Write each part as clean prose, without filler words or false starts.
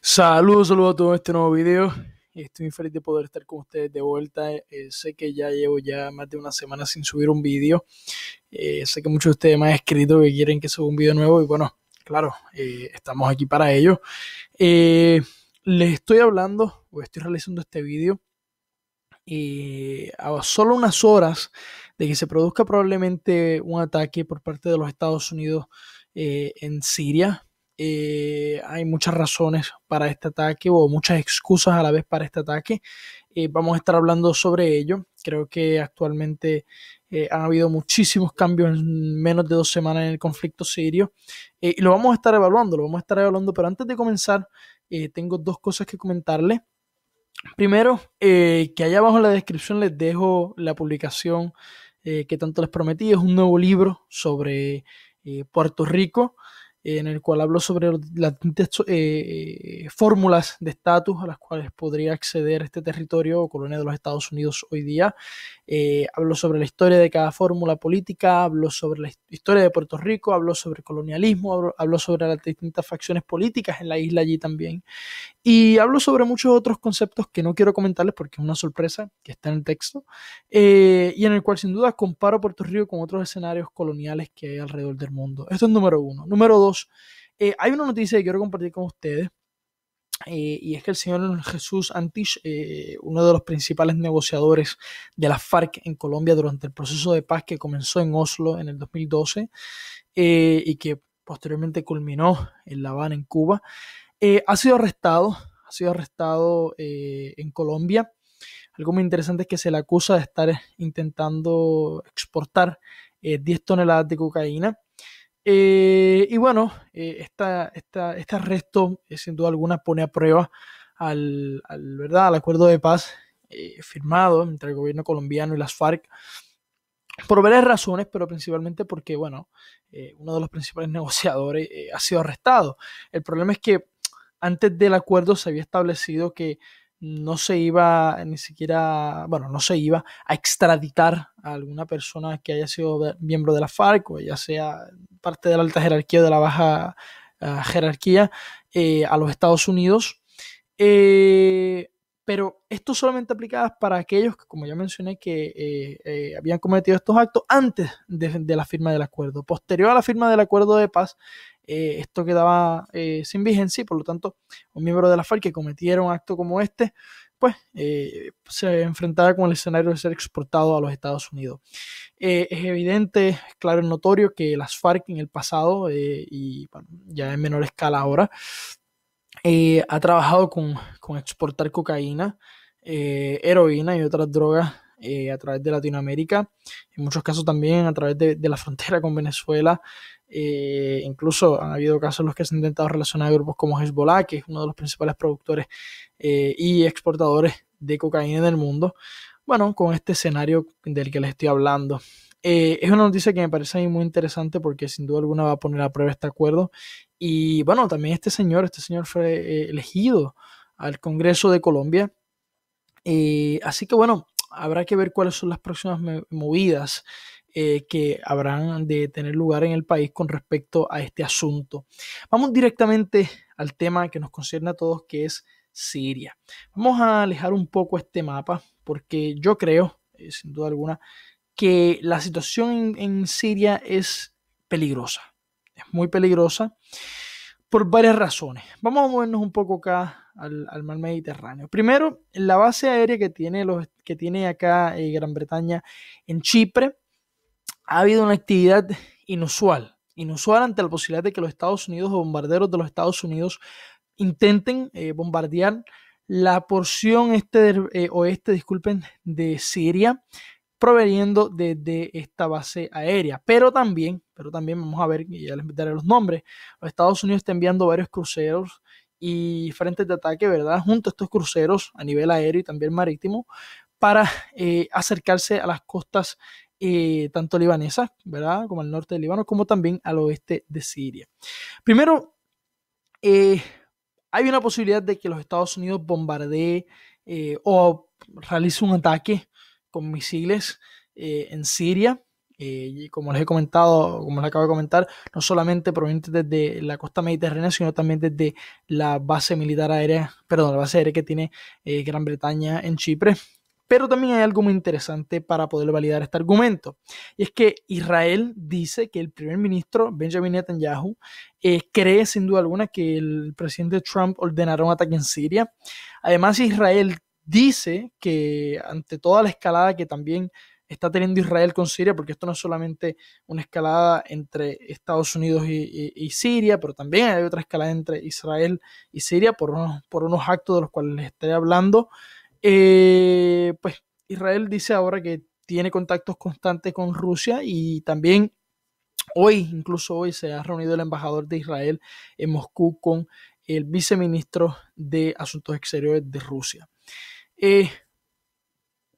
Saludos a todos en este nuevo video. Estoy muy feliz de poder estar con ustedes de vuelta. Sé que ya llevo más de una semana sin subir un video. Sé que muchos de ustedes me han escrito que quieren que suba un video nuevo y bueno, claro, estamos aquí para ello. Les estoy hablando o estoy realizando este video a solo unas horas de que se produzca probablemente un ataque por parte de los Estados Unidos en Siria. Hay muchas razones para este ataque o muchas excusas a la vez para este ataque. Vamos a estar hablando sobre ello. Creo que actualmente han habido muchísimos cambios en menos de 2 semanas en el conflicto sirio y lo vamos a estar evaluando, pero antes de comenzar tengo dos cosas que comentarles. Primero, que allá abajo en la descripción les dejo la publicación que tanto les prometí. Es un nuevo libro sobre Puerto Rico, en el cual hablo sobre las fórmulas de estatus a las cuales podría acceder este territorio o colonia de los Estados Unidos hoy día. Hablo sobre la historia de cada fórmula política, hablo sobre la historia de Puerto Rico, hablo sobre colonialismo, hablo sobre las distintas facciones políticas en la isla allí también. Y hablo sobre muchos otros conceptos que no quiero comentarles porque es una sorpresa que está en el texto, y en el cual sin duda comparo Puerto Rico con otros escenarios coloniales que hay alrededor del mundo. Esto es número uno. Número dos, hay una noticia que quiero compartir con ustedes, y es que el señor Jesús Antich, uno de los principales negociadores de la FARC en Colombia durante el proceso de paz que comenzó en Oslo en el 2012 y que posteriormente culminó en La Habana, en Cuba, ha sido arrestado en Colombia. Algo muy interesante es que se le acusa de estar intentando exportar 10 toneladas de cocaína. Y bueno, este arresto sin duda alguna pone a prueba al acuerdo de paz firmado entre el gobierno colombiano y las FARC por varias razones, pero principalmente porque, bueno, uno de los principales negociadores ha sido arrestado. El problema es que antes del acuerdo se había establecido que no se iba ni siquiera, bueno, no se iba a extraditar a alguna persona que haya sido miembro de la FARC o ya sea parte de la alta jerarquía o de la baja jerarquía a los Estados Unidos. Pero esto solamente aplicaba para aquellos que, como ya mencioné, que habían cometido estos actos antes de la firma del acuerdo. Posterior a la firma del acuerdo de paz, esto quedaba sin vigencia y por lo tanto un miembro de la FARC que cometiera un acto como este, pues se enfrentaba con el escenario de ser exportado a los Estados Unidos. Es evidente, claro y notorio que las FARC en el pasado y bueno, ya en menor escala ahora, ha trabajado con exportar cocaína, heroína y otras drogas a través de Latinoamérica, en muchos casos también a través de la frontera con Venezuela. Incluso han habido casos en los que se han intentado relacionar a grupos como Hezbollah, que es uno de los principales productores y exportadores de cocaína en el mundo. Bueno, con este escenario del que les estoy hablando. Es una noticia que me parece muy interesante porque sin duda alguna va a poner a prueba este acuerdo. Y bueno, también este señor fue elegido al Congreso de Colombia. Así que bueno, habrá que ver cuáles son las próximas movidas que habrán de tener lugar en el país con respecto a este asunto. Vamos directamente al tema que nos concierne a todos, que es Siria. Vamos a alejar un poco este mapa porque yo creo, sin duda alguna, que la situación en Siria es peligrosa. Es muy peligrosa por varias razones. Vamos a movernos un poco acá al mar Mediterráneo. Primero, la base aérea que tiene acá Gran Bretaña en Chipre, ha habido una actividad inusual ante la posibilidad de que los Estados Unidos o bombarderos de los Estados Unidos intenten bombardear la porción oeste, de Siria, proveniendo desde esta base aérea. Pero también vamos a ver, y ya les daré los nombres, los Estados Unidos está enviando varios cruceros y frentes de ataque, ¿verdad? Junto a estos cruceros a nivel aéreo y también marítimo para acercarse a las costas tanto libanesas, ¿verdad? Como al norte del Líbano, como también al oeste de Siria. Primero, hay una posibilidad de que los Estados Unidos bombardee o realice un ataque con misiles en Siria. Y como les he comentado, como les acabo de comentar, no solamente provenientes desde la costa mediterránea, sino también desde la base militar aérea, perdón, la base aérea que tiene Gran Bretaña en Chipre. Pero también hay algo muy interesante para poder validar este argumento. Y es que Israel dice que el primer ministro Benjamin Netanyahu cree sin duda alguna que el presidente Trump ordenará un ataque en Siria. Además, Israel dice que ante toda la escalada que también está teniendo Israel con Siria, porque esto no es solamente una escalada entre Estados Unidos y Siria, pero también hay otra escalada entre Israel y Siria por unos actos de los cuales les estaré hablando. Pues Israel dice ahora que tiene contactos constantes con Rusia y también incluso hoy se ha reunido el embajador de Israel en Moscú con el viceministro de Asuntos Exteriores de Rusia.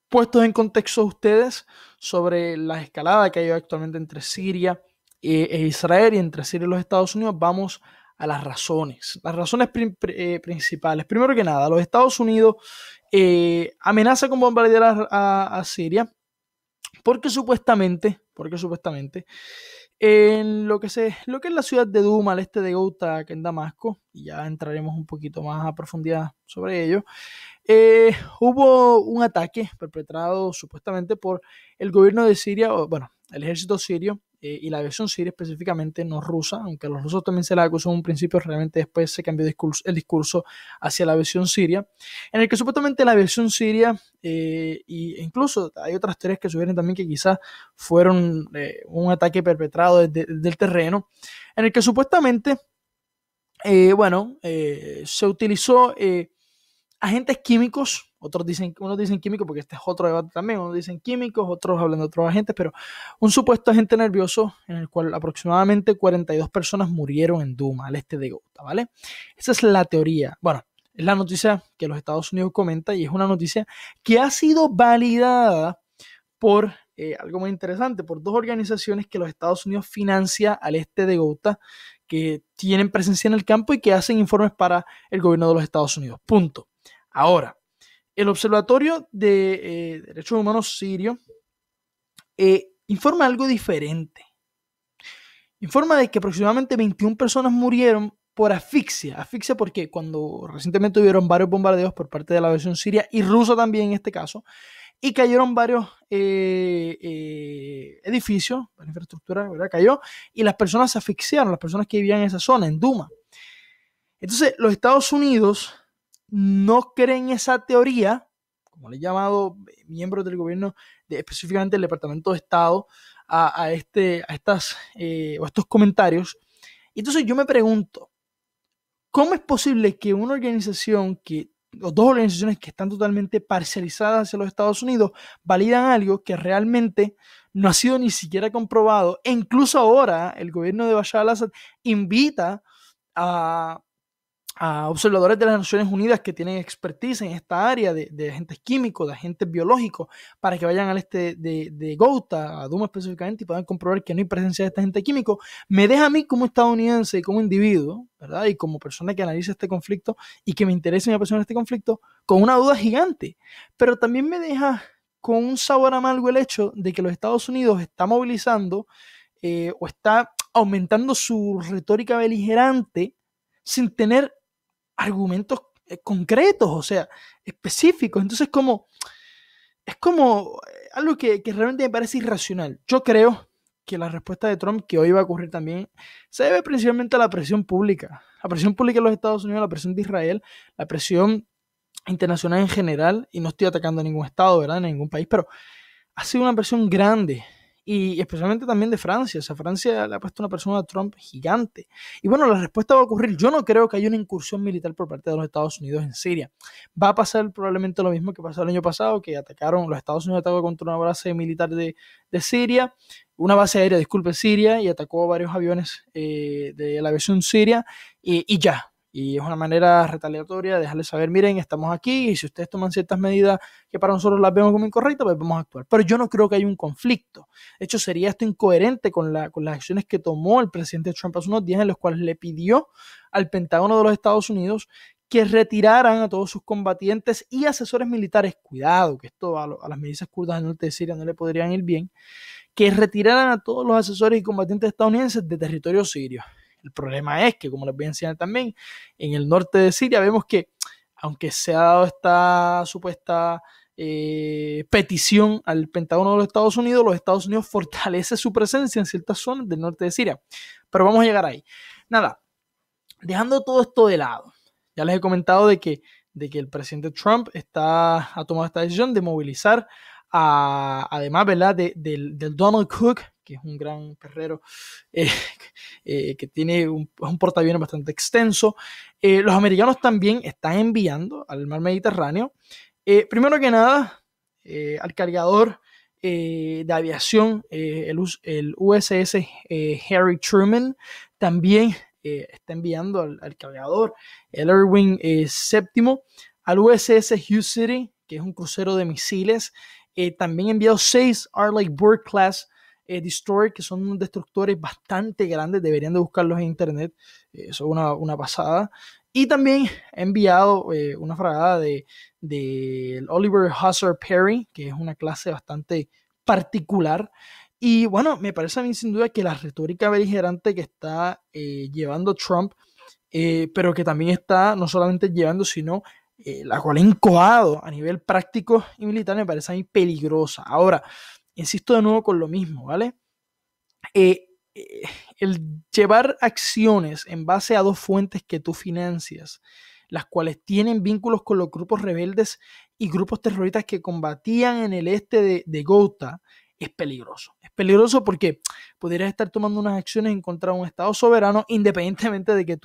Puestos en contexto ustedes sobre la escalada que hay actualmente entre Siria e Israel y entre Siria y los Estados Unidos, vamos a las razones. Las razones principales. Primero que nada, los Estados Unidos amenaza con bombardear a Siria porque supuestamente en lo que es la ciudad de Duma, al este de Ghouta, que en Damasco, y ya entraremos un poquito más a profundidad sobre ello, hubo un ataque perpetrado supuestamente por el gobierno de Siria, bueno, el ejército sirio y la aviación siria específicamente, no rusa, aunque a los rusos también se les acusó en un principio, realmente después se cambió el discurso hacia la aviación siria, en el que supuestamente la aviación siria, e incluso hay otras teorías que sugieren también que quizás fueron un ataque perpetrado desde el terreno, en el que supuestamente, se utilizó agentes químicos, unos dicen químicos porque este es otro debate también, unos dicen químicos, otros hablan de otros agentes, pero un supuesto agente nervioso en el cual aproximadamente 42 personas murieron en Duma, al este de Ghouta, ¿vale? Esa es la teoría. Bueno, es la noticia que los Estados Unidos comenta y es una noticia que ha sido validada por algo muy interesante, por dos organizaciones que los Estados Unidos financia al este de Ghouta, que tienen presencia en el campo y que hacen informes para el gobierno de los Estados Unidos. Punto. Ahora, el Observatorio de Derechos Humanos sirio informa algo diferente. Informa de que aproximadamente 21 personas murieron por asfixia. Asfixia porque cuando recientemente hubieron varios bombardeos por parte de la aviación siria y rusa también en este caso, y cayeron varios edificios, la infraestructura, ¿verdad? Cayó y las personas se asfixiaron, las personas que vivían en esa zona, en Duma. Entonces, los Estados Unidos no creen esa teoría, como le he llamado miembros del gobierno, específicamente el Departamento de Estado, a estos comentarios. Entonces yo me pregunto, ¿cómo es posible que una organización o dos organizaciones que están totalmente parcializadas hacia los Estados Unidos validan algo que realmente no ha sido ni siquiera comprobado? E incluso ahora el gobierno de Bashar al-Assad invita a observadores de las Naciones Unidas que tienen expertise en esta área de agentes químicos, de agentes biológicos, para que vayan al este de Ghouta, a Duma específicamente, y puedan comprobar que no hay presencia de este agente químico. Me deja a mí como estadounidense y como individuo, ¿verdad? Y como persona que analiza este conflicto y que me interesa y me apasiona este conflicto, con una duda gigante. Pero también me deja con un sabor amargo el hecho de que los Estados Unidos está movilizando o está aumentando su retórica beligerante sin tener argumentos concretos, o sea, específicos. Entonces, es como algo que realmente me parece irracional. Yo creo que la respuesta de Trump, que hoy va a ocurrir también, se debe principalmente a la presión pública. La presión pública de los Estados Unidos, la presión de Israel, la presión internacional en general, y no estoy atacando a ningún estado, ¿verdad? En ningún país, pero ha sido una presión grande. Y especialmente también de Francia. O sea, Francia le ha puesto una persona a Trump gigante. Y bueno, la respuesta va a ocurrir. Yo no creo que haya una incursión militar por parte de los Estados Unidos en Siria. Va a pasar probablemente lo mismo que pasó el año pasado, que los Estados Unidos atacaron contra una base militar de Siria, una base aérea, disculpe, Siria, y atacó varios aviones de la aviación siria, y ya. Y es una manera retaliatoria de dejarles saber, miren, estamos aquí y si ustedes toman ciertas medidas que para nosotros las vemos como incorrectas, pues vamos a actuar. Pero yo no creo que haya un conflicto. De hecho, sería esto incoherente con las acciones que tomó el presidente Trump hace unos días, en los cuales le pidió al Pentágono de los Estados Unidos que retiraran a todos sus combatientes y asesores militares. Cuidado, que esto a las milicias kurdas del norte de Siria no le podrían ir bien. que retiraran a todos los asesores y combatientes estadounidenses de territorio sirio. El problema es que, como les voy a enseñar también, en el norte de Siria vemos que, aunque se ha dado esta supuesta petición al Pentágono de los Estados Unidos fortalece su presencia en ciertas zonas del norte de Siria. Pero vamos a llegar ahí. Nada, dejando todo esto de lado, ya les he comentado de que el presidente Trump ha tomado esta decisión de movilizar además, ¿verdad? Del Donald Cook, que es un gran perrero que tiene un portaaviones bastante extenso. Los americanos también están enviando al mar Mediterráneo, primero que nada, al cargador de aviación, el USS Harry Truman, también está enviando al cargador, el Erwin VII, al USS Hugh City, que es un crucero de misiles. También ha enviado 6 Arleigh Burke class destroyer, que son unos destructores bastante grandes, deberían de buscarlos en internet, eso es una pasada. Y también ha enviado una fragata de Oliver Hazard Perry, que es una clase bastante particular. Y bueno, me parece a mí sin duda que la retórica beligerante que está llevando Trump, pero que también está no solamente llevando, sino la cual ha incoado a nivel práctico y militar, me parece a mí peligrosa. Ahora, insisto de nuevo con lo mismo, ¿vale? El llevar acciones en base a 2 fuentes que tú financias, las cuales tienen vínculos con los grupos rebeldes y grupos terroristas que combatían en el este de Ghouta, es peligroso. Es peligroso porque pudieras estar tomando unas acciones en contra de un Estado soberano, independientemente de que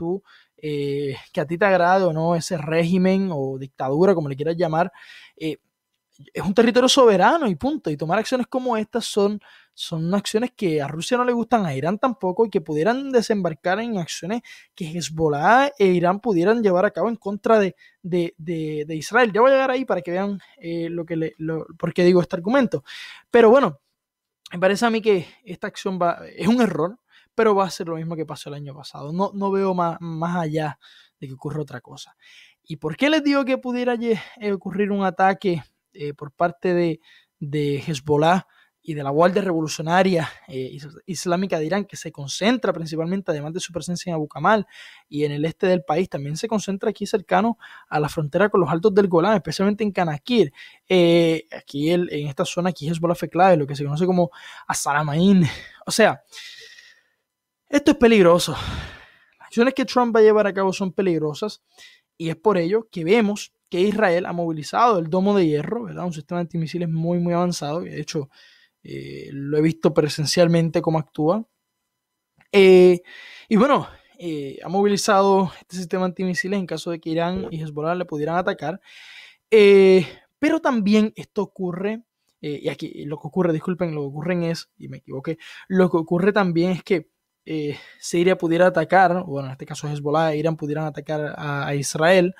que a ti te agrade o no ese régimen o dictadura, como le quieras llamar. Es un territorio soberano y punto. Y tomar acciones como estas son acciones que a Rusia no le gustan, a Irán tampoco, y que pudieran desembarcar en acciones que Hezbollah e Irán pudieran llevar a cabo en contra de Israel. Ya voy a llegar ahí para que vean por qué digo este argumento. Pero bueno, me parece a mí que esta acción es un error, pero va a ser lo mismo que pasó el año pasado. No veo más allá de que ocurra otra cosa. ¿Y por qué les digo que pudiera ocurrir un ataque por parte de Hezbollah y de la Guardia Revolucionaria Islámica de Irán, que se concentra principalmente, además de su presencia en Abu Kamal y en el este del país, también se concentra aquí cercano a la frontera con los Altos del Golán, especialmente en Kanakir? Aquí en esta zona, aquí Hezbollah fue clave, lo que se conoce como As-Salamain. O sea, esto es peligroso. Las acciones que Trump va a llevar a cabo son peligrosas, y es por ello que vemos que Israel ha movilizado el Domo de Hierro, ¿verdad? Un sistema de antimisiles muy, muy avanzado, que de hecho lo he visto presencialmente cómo actúa. Y bueno, ha movilizado este sistema antimisiles en caso de que Irán y Hezbollah le pudieran atacar. Pero también esto ocurre, y aquí lo que ocurre, disculpen, lo que ocurre es, y me equivoqué, lo que ocurre también es que Siria pudiera atacar, bueno, en este caso Hezbollah e Irán pudieran atacar a Israel,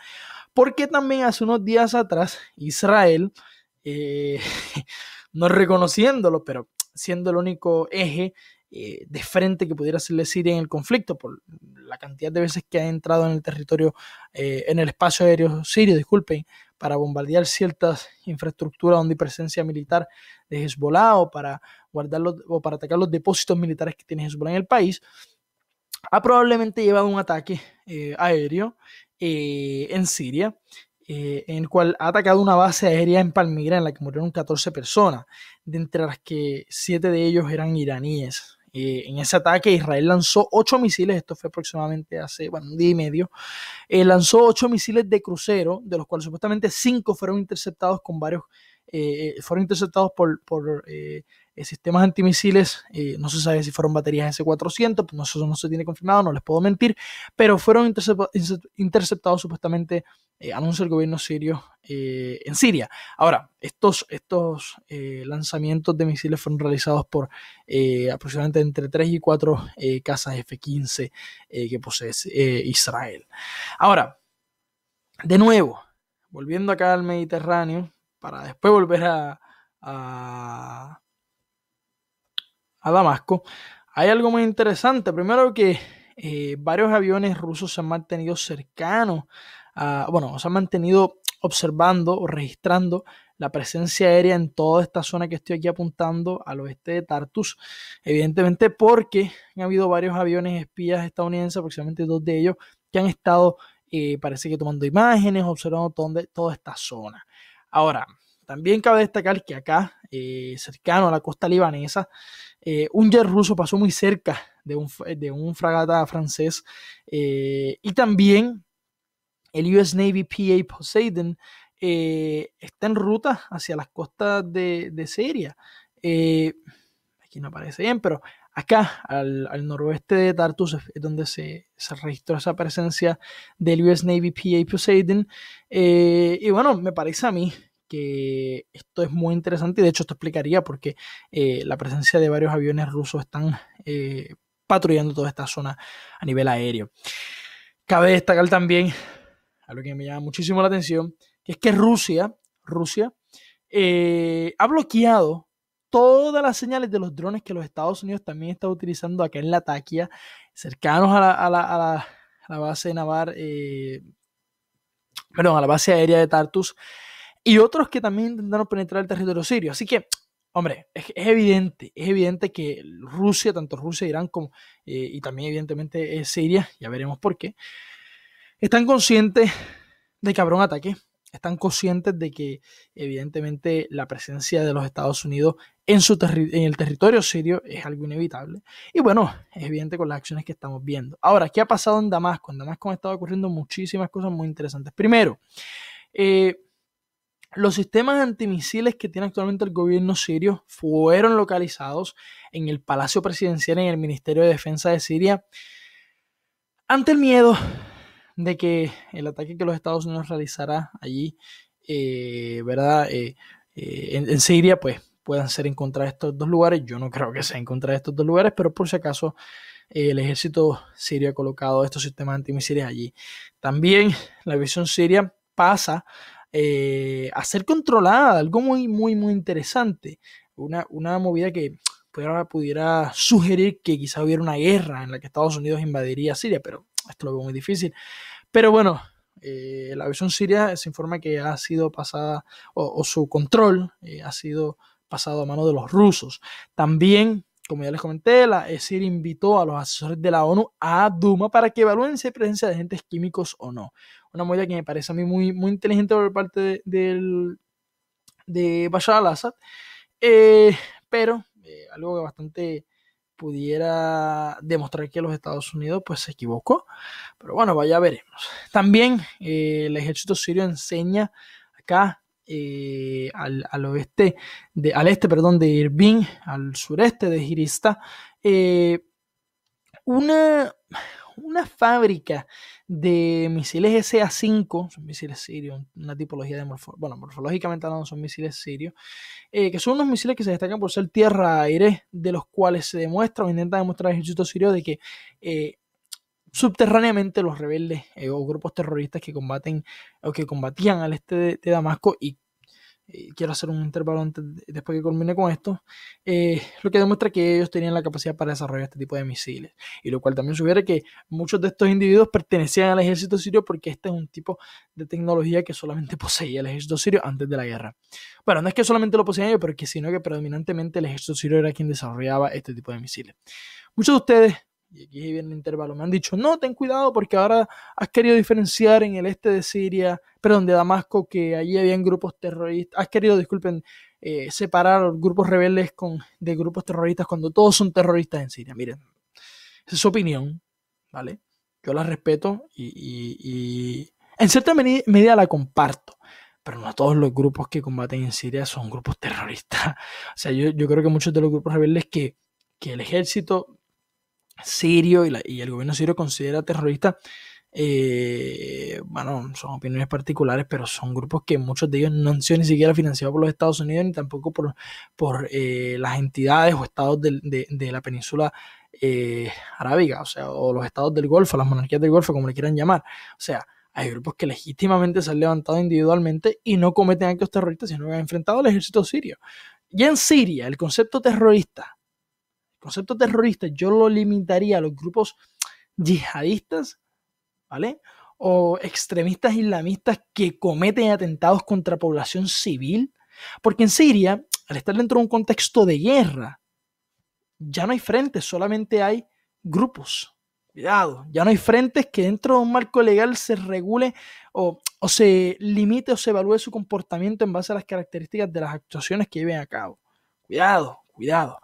porque también hace unos días atrás Israel, no reconociéndolo, pero siendo el único eje de frente que pudiera hacerle Siria en el conflicto, por la cantidad de veces que ha entrado en el territorio, en el espacio aéreo sirio, disculpen, para bombardear ciertas infraestructuras donde hay presencia militar de Hezbollah, o para atacar los depósitos militares que tiene Hezbollah en el país, ha probablemente llevado un ataque aéreo en Siria, en el cual ha atacado una base aérea en Palmira en la que murieron 14 personas, de entre las que 7 de ellos eran iraníes. En ese ataque Israel lanzó 8 misiles, esto fue aproximadamente hace un día y medio, lanzó 8 misiles de crucero, de los cuales supuestamente 5 fueron interceptados fueron interceptados por sistemas antimisiles. No se sabe si fueron baterías S-400, pues eso no se tiene confirmado, no les puedo mentir, pero fueron interceptados supuestamente, anuncia el gobierno sirio, en Siria. Ahora, estos lanzamientos de misiles fueron realizados por aproximadamente entre 3 y 4 cazas F-15 que posee Israel. Ahora, de nuevo, volviendo acá al Mediterráneo, para después volver a Damasco, hay algo muy interesante. Primero que varios aviones rusos se han mantenido cercanos, se han mantenido observando o registrando la presencia aérea en toda esta zona que estoy aquí apuntando al oeste de Tartus, evidentemente porque han habido varios aviones espías estadounidenses, aproximadamente 2 de ellos, que han estado, parece que tomando imágenes, observando toda esta zona. Ahora, también cabe destacar que acá, cercano a la costa libanesa, un jet ruso pasó muy cerca de un fragata francés, y también el US Navy PA Poseidon está en ruta hacia las costas de Siria. Aquí no aparece bien, pero acá al noroeste de Tartus es donde se registró esa presencia del US Navy PA Poseidon. Y bueno, me parece a mí que esto es muy interesante y de hecho esto explicaría por qué la presencia de varios aviones rusos están patrullando toda esta zona a nivel aéreo. Cabe destacar también algo que me llama muchísimo la atención, que es que Rusia ha bloqueado todas las señales de los drones que los Estados Unidos también está utilizando acá en Latakia, cercanos a la base naval, a la base aérea de Tartus, y otros que también intentaron penetrar el territorio sirio. Así que, hombre, es evidente que Rusia, tanto Rusia, Irán como, y también evidentemente Siria, ya veremos por qué, están conscientes de que habrá un ataque, están conscientes de que evidentemente la presencia de los Estados Unidos en el territorio sirio es algo inevitable. Y bueno, es evidente con las acciones que estamos viendo. Ahora, ¿qué ha pasado en Damasco? En Damasco han estado ocurriendo muchísimas cosas muy interesantes. Primero, los sistemas antimisiles que tiene actualmente el gobierno sirio fueron localizados en el Palacio Presidencial, en el Ministerio de Defensa de Siria, ante el miedo de que el ataque que los Estados Unidos realizará allí, ¿verdad? En Siria, pues puedan ser en contra de estos dos lugares. Yo no creo que sea en contra de estos dos lugares, pero por si acaso el ejército sirio ha colocado estos sistemas antimisiles allí. También la aviación siria pasa a ser controlada, algo muy, muy, muy interesante. Una movida que pudiera sugerir que quizá hubiera una guerra en la que Estados Unidos invadiría Siria, pero esto lo veo muy difícil. Pero bueno, la aviación siria se informa que ha sido pasada, o su control ha sido pasado a manos de los rusos. También, como ya les comenté, la Siria invitó a los asesores de la ONU a Duma para que evalúen si hay presencia de agentes químicos o no. Una medida que me parece a mí muy, muy inteligente por parte de Bashar al-Assad, pero algo que bastante pudiera demostrar que los Estados Unidos pues se equivocó, pero bueno, vaya veremos. También el ejército sirio enseña acá al oeste al este, perdón, de Irbil, al sureste de Jirista, una fábrica de misiles SA-5, son misiles sirios, una tipología de morfológicamente hablando son misiles sirios, que son unos misiles que se destacan por ser tierra-aire, de los cuales se demuestra o intenta demostrar el ejército sirio de que subterráneamente los rebeldes o grupos terroristas que combaten o que combatían al este de Damasco, y quiero hacer un intervalo después que culmine con esto, lo que demuestra que ellos tenían la capacidad para desarrollar este tipo de misiles, y lo cual también sugiere que muchos de estos individuos pertenecían al ejército sirio, porque este es un tipo de tecnología que solamente poseía el ejército sirio antes de la guerra. Bueno, no es que solamente lo poseían ellos, pero sino que predominantemente el ejército sirio era quien desarrollaba este tipo de misiles. Muchos de ustedes, y aquí viene el intervalo, me han dicho, no, ten cuidado porque ahora has querido diferenciar en el este de Siria, perdón, de Damasco, que allí habían grupos terroristas, has querido, disculpen, separar los grupos rebeldes de grupos terroristas cuando todos son terroristas en Siria. Miren, esa es su opinión, ¿vale? Yo la respeto y en cierta medida la comparto, pero no todos los grupos que combaten en Siria son grupos terroristas. O sea, yo creo que muchos de los grupos rebeldes que el ejército sirio y el gobierno sirio considera terroristas, bueno, son opiniones particulares, pero son grupos que muchos de ellos no han sido ni siquiera financiados por los Estados Unidos, ni tampoco por las entidades o estados de la península arábiga, o sea, o los estados del Golfo, las monarquías del Golfo, como le quieran llamar. O sea, hay grupos que legítimamente se han levantado individualmente y no cometen actos terroristas, sino que han enfrentado al ejército sirio. Y en Siria, el concepto terrorista yo lo limitaría a los grupos yihadistas, ¿vale? O extremistas islamistas que cometen atentados contra población civil, Porque en Siria, al estar dentro de un contexto de guerra, ya no hay frentes, solamente hay grupos. Cuidado, ya no hay frentes que dentro de un marco legal se regule o se limite o se evalúe su comportamiento en base a las características de las actuaciones que lleven a cabo. Cuidado, cuidado.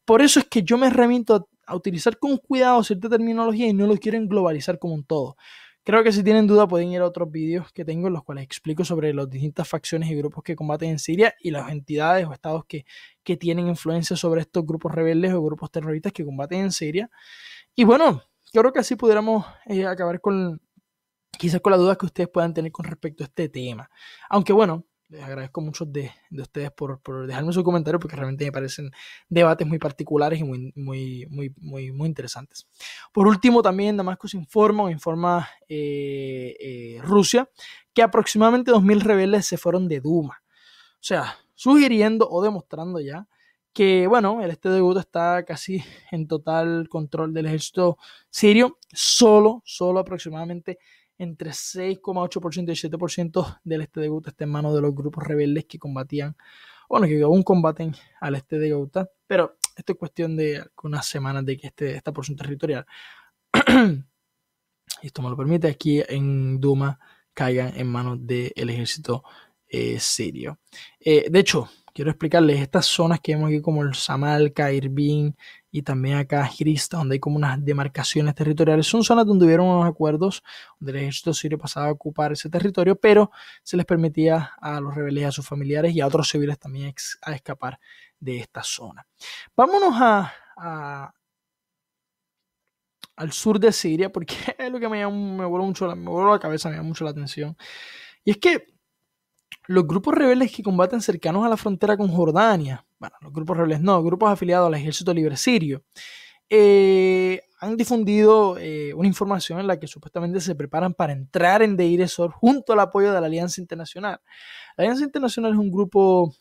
Por eso es que yo me remito a utilizar con cuidado cierta terminología y no lo quiero globalizar como un todo. Creo que si tienen duda pueden ir a otros vídeos que tengo en los cuales explico sobre las distintas facciones y grupos que combaten en Siria y las entidades o estados que tienen influencia sobre estos grupos rebeldes o grupos terroristas que combaten en Siria. Y bueno, creo que así pudiéramos acabar quizás con las dudas que ustedes puedan tener con respecto a este tema. Aunque bueno, les agradezco mucho de ustedes por dejarme su comentario porque realmente me parecen debates muy particulares y muy interesantes. Por último, también Damasco informa Rusia que aproximadamente 2.000 rebeldes se fueron de Duma. O sea, sugiriendo o demostrando ya que, bueno, el este de Ghouta está casi en total control del ejército sirio, solo aproximadamente entre 6,8% y 7% del este de Ghouta está en manos de los grupos rebeldes que combatían, bueno, que aún combaten al este de Ghouta, pero esto es cuestión de algunas semanas de que esta porción territorial, y esto me lo permite, aquí en Duma caigan en manos del ejército sirio. De hecho, quiero explicarles estas zonas que vemos aquí como el Samalca, Irbil y también acá Hrista, donde hay como unas demarcaciones territoriales. Son zonas donde hubieron unos acuerdos donde el ejército sirio pasaba a ocupar ese territorio, pero se les permitía a los rebeldes y a sus familiares y a otros civiles también a escapar de esta zona. Vámonos al sur de Siria, porque es lo que me voló la cabeza, me llama mucho la atención. Y es que los grupos rebeldes que combaten cercanos a la frontera con Jordania, bueno, los grupos rebeldes no, grupos afiliados al Ejército Libre Sirio, han difundido una información en la que supuestamente se preparan para entrar en Deir ez-Zor junto al apoyo de la Alianza Internacional. La Alianza Internacional es un grupo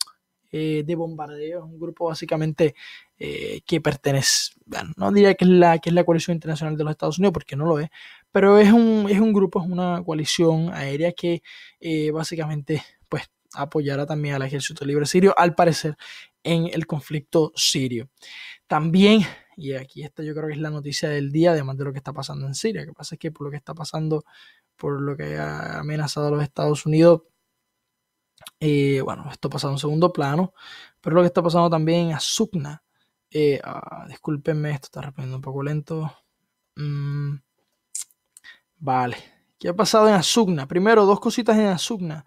de bombardeo, es un grupo básicamente que pertenece, bueno, no diría que es la coalición internacional de los Estados Unidos, porque no lo es, pero es un grupo, es una coalición aérea que básicamente pues apoyará también al ejército libre sirio, al parecer, en el conflicto sirio. También, y aquí esta yo creo que es la noticia del día, además de lo que está pasando en Siria, que pasa es que por lo que está pasando, por lo que ha amenazado a los Estados Unidos, bueno, esto pasa en un segundo plano, pero lo que está pasando también en Azukna, discúlpenme, esto está respondiendo un poco lento. Vale, ¿qué ha pasado en Azukna? Primero, dos cositas en Azukna.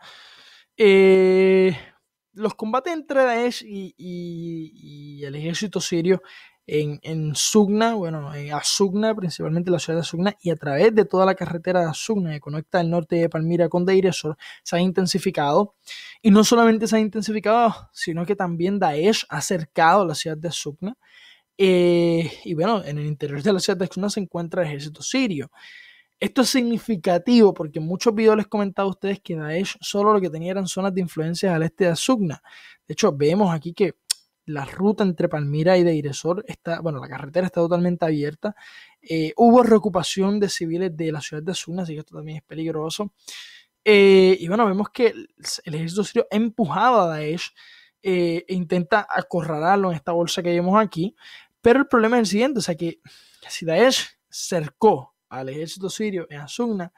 Los combates entre Daesh y el ejército sirio en Sugna, bueno, en Azukna, principalmente la ciudad de Azukna, y a través de toda la carretera de Azukna que conecta el norte de Palmira con Deir ez-Zor, se ha intensificado. Y no solamente se ha intensificado, sino que también Daesh ha cercado la ciudad de Azukna. Y bueno, en el interior de la ciudad de Azukna se encuentra el ejército sirio. Esto es significativo porque en muchos videos les comentaba a ustedes que Daesh solo lo que tenía eran zonas de influencia al este de Azukna. De hecho, vemos aquí que la ruta entre Palmira y Deir ez-Zor está, bueno, la carretera está totalmente abierta. Hubo reocupación de civiles de la ciudad de Azukna, así que esto también es peligroso. Y bueno, vemos que el ejército sirio ha empujado a Daesh e intenta acorralarlo en esta bolsa que vemos aquí. Pero el problema es el siguiente, o sea que si Daesh cercó al ejército sirio en Azukna,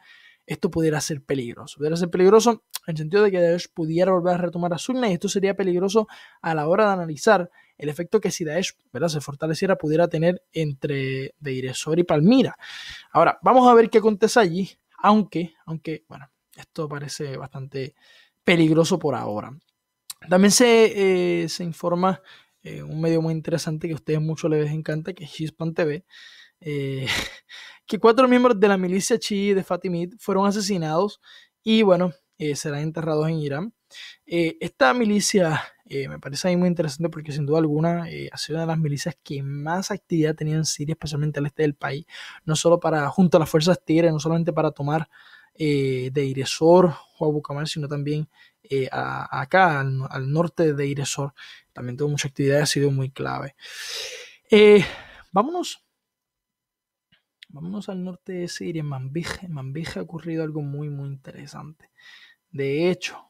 esto pudiera ser peligroso. Pudiera ser peligroso en el sentido de que Daesh pudiera volver a retomar Azukna y esto sería peligroso a la hora de analizar el efecto que si Daesh, ¿verdad?, se fortaleciera pudiera tener entre Deir ez-Zor y Palmira. Ahora, vamos a ver qué acontece allí, aunque, bueno, esto parece bastante peligroso por ahora. También se informa un medio muy interesante que a ustedes mucho les encanta, que es Hispan TV, que 4 miembros de la milicia chií de Fatimid fueron asesinados y bueno, serán enterrados en Irán. Esta milicia me parece a mí muy interesante porque sin duda alguna ha sido una de las milicias que más actividad tenía en Siria, especialmente al este del país, no solo junto a las fuerzas tigres, no solamente para tomar Deir ez-Zor o Abu Kamal, sino también acá al norte de Deir ez-Zor. También tuvo mucha actividad y ha sido muy clave. Vámonos al norte de Siria, en Manbij. En Manbij ha ocurrido algo muy interesante. De hecho,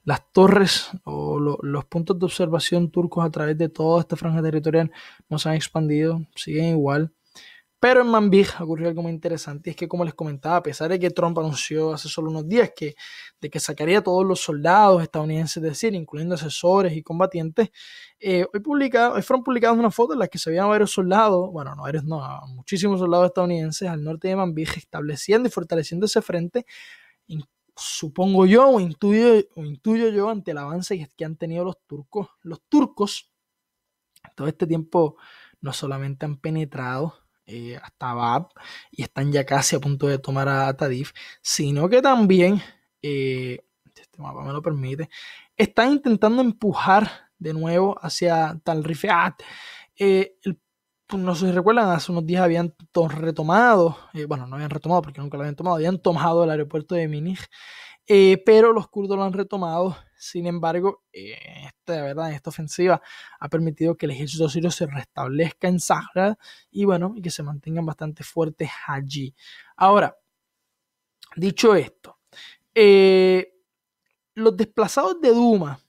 las torres o los puntos de observación turcos a través de toda esta franja territorial no se han expandido, siguen igual. Pero en Manbij ocurrió algo muy interesante, y es que, como les comentaba, a pesar de que Trump anunció hace solo unos días de que sacaría a todos los soldados estadounidenses de Siria, incluyendo asesores y combatientes, hoy fueron publicadas unas fotos en las que se veían varios soldados, bueno, no varios, no, muchísimos soldados estadounidenses al norte de Manbij, estableciendo y fortaleciendo ese frente, supongo yo o intuyo yo, ante el avance que han tenido los turcos. Los turcos todo este tiempo no solamente han penetrado hasta Bab y están ya casi a punto de tomar a Tadif, sino que también, este mapa me lo permite, están intentando empujar de nuevo hacia Tal Rifat. No sé si recuerdan, hace unos días habían retomado, bueno, no habían retomado porque nunca lo habían tomado, habían tomado el aeropuerto de Minsk, pero los kurdos lo han retomado. Sin embargo, esta ofensiva ha permitido que el ejército sirio se restablezca en Sahra y bueno, y que se mantengan bastante fuertes allí. Ahora, dicho esto, los desplazados de Duma,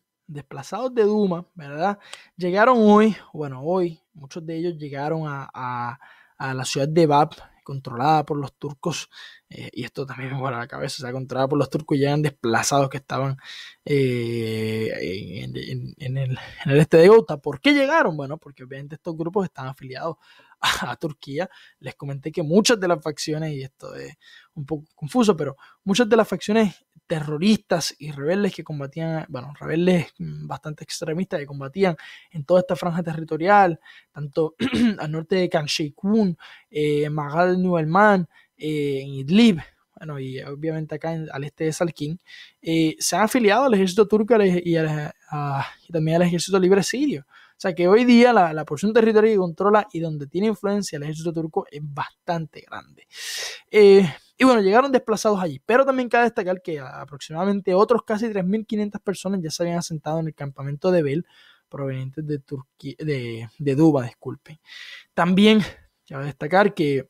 ¿verdad? Llegaron hoy, muchos de ellos llegaron a la ciudad de Bab, controlada por los turcos, y esto también me vuela la cabeza, o sea, controlada por los turcos, y llegan desplazados que estaban en el este de Ghouta. ¿Por qué llegaron? Bueno, porque obviamente estos grupos están afiliados a Turquía. Les comenté que muchas de las facciones, y esto es un poco confuso, pero muchas de las facciones terroristas y rebeldes que combatían, bueno, rebeldes bastante extremistas que combatían en toda esta franja territorial, tanto al norte de Khan Sheikhoun, Magal Nuelman, en Idlib, bueno, y obviamente acá al este de Salkin, se han afiliado al ejército turco y también al ejército libre sirio. O sea que hoy día la porción territorial que controla y donde tiene influencia el ejército turco es bastante grande. Y bueno, llegaron desplazados allí, pero también cabe destacar que aproximadamente otros casi 3.500 personas ya se habían asentado en el campamento de Bel, provenientes de Turquía, de Duba, disculpen. También cabe destacar que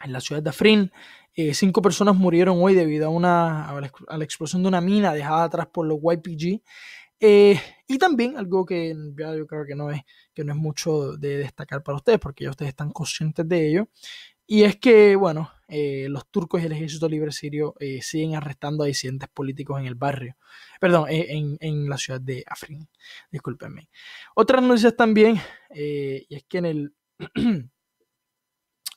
en la ciudad de Afrin, 5 personas murieron hoy debido a la explosión de una mina dejada atrás por los YPG. Y también algo que ya yo creo que no es mucho de destacar para ustedes, porque ya ustedes están conscientes de ello, y es que, bueno, los turcos y el ejército libre sirio siguen arrestando a disidentes políticos en el barrio, perdón, en la ciudad de Afrin, discúlpenme. Otras noticias también, y es que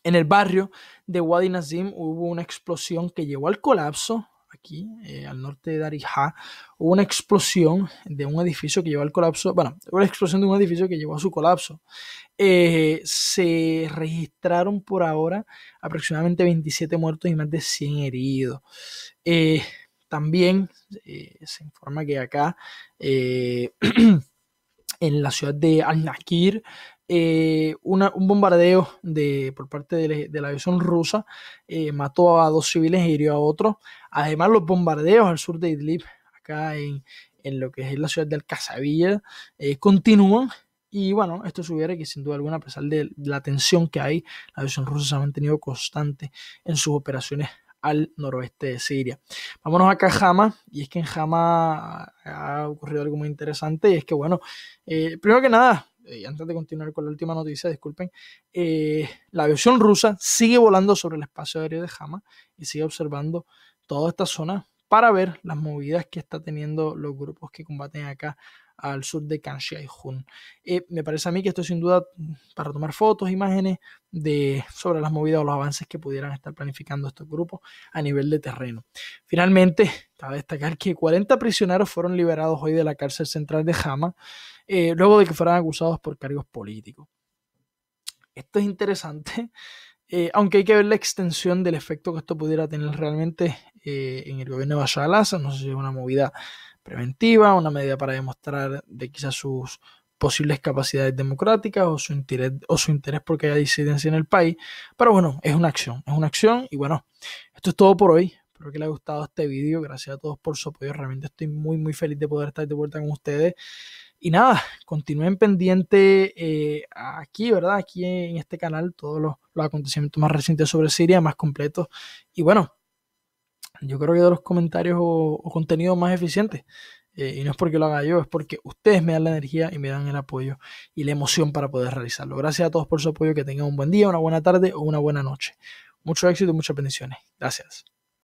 en el barrio de Wadi Nazim hubo una explosión que llevó al colapso. Aquí, al norte de Darija, hubo una explosión de un edificio que llevó al colapso. Bueno, hubo una explosión de un edificio que llevó a su colapso. Se registraron por ahora aproximadamente 27 muertos y más de 100 heridos. También se informa que acá, en la ciudad de Al-Nakir, un bombardeo por parte de la aviación rusa mató a 2 civiles e hirió a otros. Además, los bombardeos al sur de Idlib, acá en lo que es la ciudad de Al-Qasabiyya, continúan. Y bueno, esto sugiere que sin duda alguna, a pesar de la tensión que hay, la aviación rusa se ha mantenido constante en sus operaciones al noroeste de Siria. Vámonos acá a Hama, y es que en Hama ha ocurrido algo muy interesante, y es que, bueno, primero que nada, antes de continuar con la última noticia, disculpen, la aviación rusa sigue volando sobre el espacio aéreo de Hama y sigue observando toda esta zona para ver las movidas que está teniendo los grupos que combaten acá al sur de Khan Sheikhoun. Me parece a mí que esto es sin duda para tomar fotos, imágenes sobre las movidas o los avances que pudieran estar planificando estos grupos a nivel de terreno. Finalmente, cabe destacar que 40 prisioneros fueron liberados hoy de la cárcel central de Hama, luego de que fueran acusados por cargos políticos. Esto es interesante, aunque hay que ver la extensión del efecto que esto pudiera tener realmente en el gobierno de Bashar al-Assad. No sé si es una movida preventiva, una medida para demostrar de quizás sus posibles capacidades democráticas o su interés porque haya disidencia en el país, pero bueno, es una acción y bueno, esto es todo por hoy. Espero que les haya gustado este vídeo, gracias a todos por su apoyo, realmente estoy muy muy feliz de poder estar de vuelta con ustedes. Y nada, continúen pendientes aquí, ¿verdad? Aquí en este canal, todos los acontecimientos más recientes sobre Siria, más completos. Y bueno, yo creo que de los comentarios o contenidos más eficientes Y no es porque lo haga yo, es porque ustedes me dan la energía y me dan el apoyo y la emoción para poder realizarlo. Gracias a todos por su apoyo, que tengan un buen día, una buena tarde o una buena noche. Mucho éxito y muchas bendiciones. Gracias.